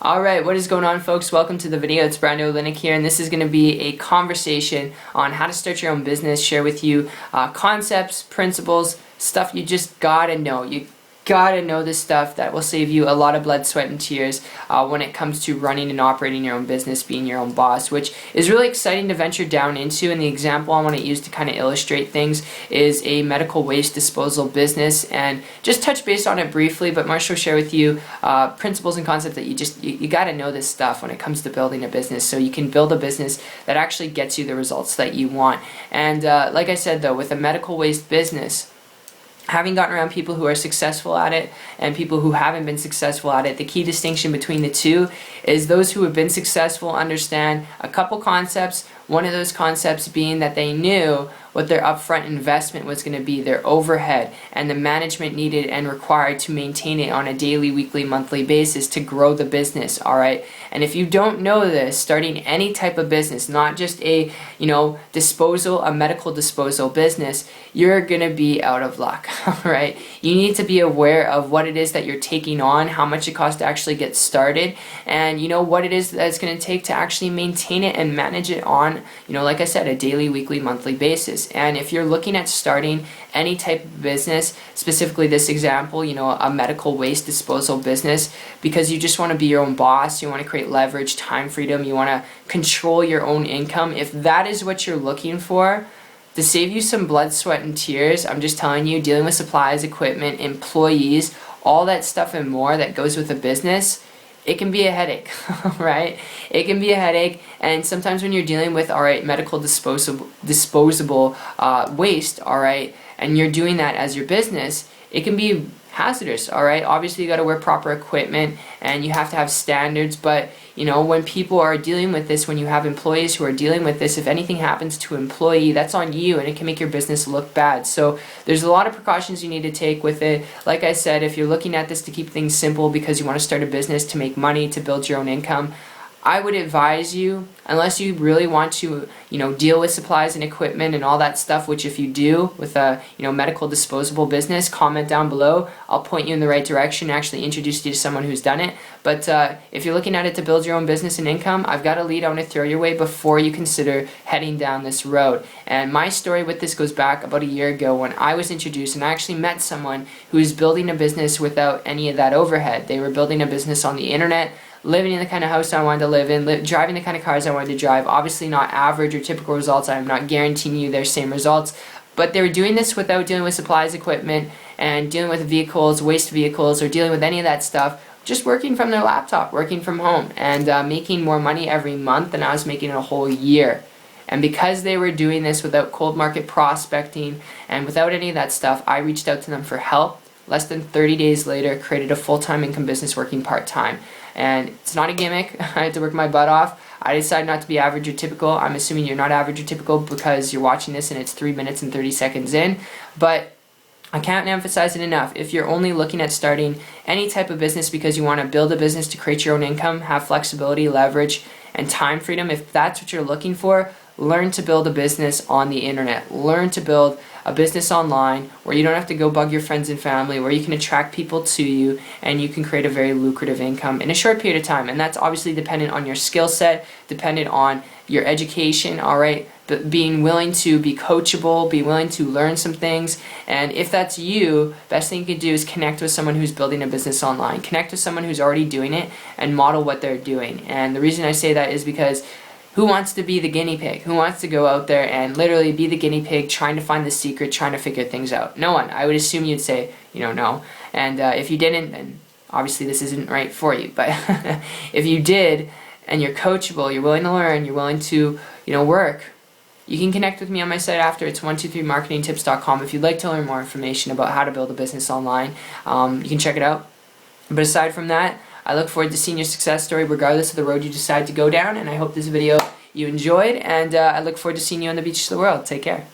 Alright, what is going on, folks? Welcome to the video. It's Brando Linick here, and this is going to be a conversation on how to start your own business, share with you concepts, principles, stuff you just gotta know. You gotta know this stuff that will save you a lot of blood, sweat, and tears when it comes to running and operating your own business, being your own boss, which is really exciting to venture down into. And the example I want to use to kind of illustrate things is a medical waste disposal business, and just touch base on it briefly, but Marshall will share with you principles and concepts that you gotta know this stuff when it comes to building a business, so you can build a business that actually gets you the results that you want. And like I said, though, with a medical waste business, having gotten around people who are successful at it and people who haven't been successful at it, the key distinction between the two is those who have been successful understand a couple concepts. One of those concepts being that they knew what their upfront investment was going to be, their overhead, and the management needed and required to maintain it on a daily, weekly, monthly basis to grow the business, alright? And if you don't know this, starting any type of business, not just a, a medical disposal business, you're going to be out of luck, alright? You need to be aware of what it is that you're taking on, how much it costs to actually get started, and what it is that it's going to take to actually maintain it and manage it on, like I said, a daily, weekly, monthly basis. And if you're looking at starting any type of business, specifically this example, a medical waste disposal business, because you just want to be your own boss, you want to create leverage, time freedom, you want to control your own income, if that is what you're looking for, to save you some blood, sweat, and tears, I'm just telling you, dealing with supplies, equipment, employees, all that stuff and more that goes with a business, it can be a headache, right? It can be a headache, and sometimes when you're dealing with, medical disposable waste, and you're doing that as your business, it can be hazardous, Obviously, you got to wear proper equipment, and you have to have standards, but, when people are dealing with this, when you have employees who are dealing with this, if anything happens to an employee, that's on you, and it can make your business look bad. So there's a lot of precautions you need to take with it. Like I said, if you're looking at this to keep things simple because you want to start a business to make money, to build your own income, I would advise you, unless you really want to, deal with supplies and equipment and all that stuff, which if you do with a, medical disposable business, comment down below. I'll point you in the right direction, actually introduce you to someone who's done it. But if you're looking at it to build your own business and income, I've got a lead I want to throw your way before you consider heading down this road. And my story with this goes back about a year ago when I was introduced, and I actually met someone who was building a business without any of that overhead. They were building a business on the internet, living in the kind of house I wanted to live in, driving the kind of cars I wanted to drive. Obviously not average or typical results. I'm not guaranteeing you their same results. But they were doing this without dealing with supplies, equipment, and dealing with vehicles, waste vehicles, or dealing with any of that stuff. Just working from their laptop, working from home, and making more money every month than I was making in a whole year. And because they were doing this without cold market prospecting and without any of that stuff, I reached out to them for help. Less than 30 days later, created a full-time income business working part-time. And it's not a gimmick. I had to work my butt off. I decided not to be average or typical. I'm assuming you're not average or typical because you're watching this and it's 3 minutes and 30 seconds in. But I can't emphasize it enough. If you're only looking at starting any type of business because you want to build a business to create your own income, have flexibility, leverage, and time freedom, if that's what you're looking for, learn to build a business on the internet. Learn to build a business online where you don't have to go bug your friends and family, where you can attract people to you and you can create a very lucrative income in a short period of time. And that's obviously dependent on your skill set, dependent on your education, but being willing to be coachable, be willing to learn some things. And if that's you, best thing you can do is connect with someone who's building a business online. Connect with someone who's already doing it and model what they're doing. And the reason I say that is because who wants to be the guinea pig? Who wants to go out there and literally be the guinea pig trying to find the secret, trying to figure things out? No one. I would assume you'd say, no. And if you didn't, then obviously this isn't right for you. But if you did, and you're coachable, you're willing to learn, you're willing to, work, you can connect with me on my site after. It's 123marketingtips.com. If you'd like to learn more information about how to build a business online, you can check it out. But aside from that, I look forward to seeing your success story regardless of the road you decide to go down, and I hope this video you enjoyed, and I look forward to seeing you on the beaches of the world. Take care.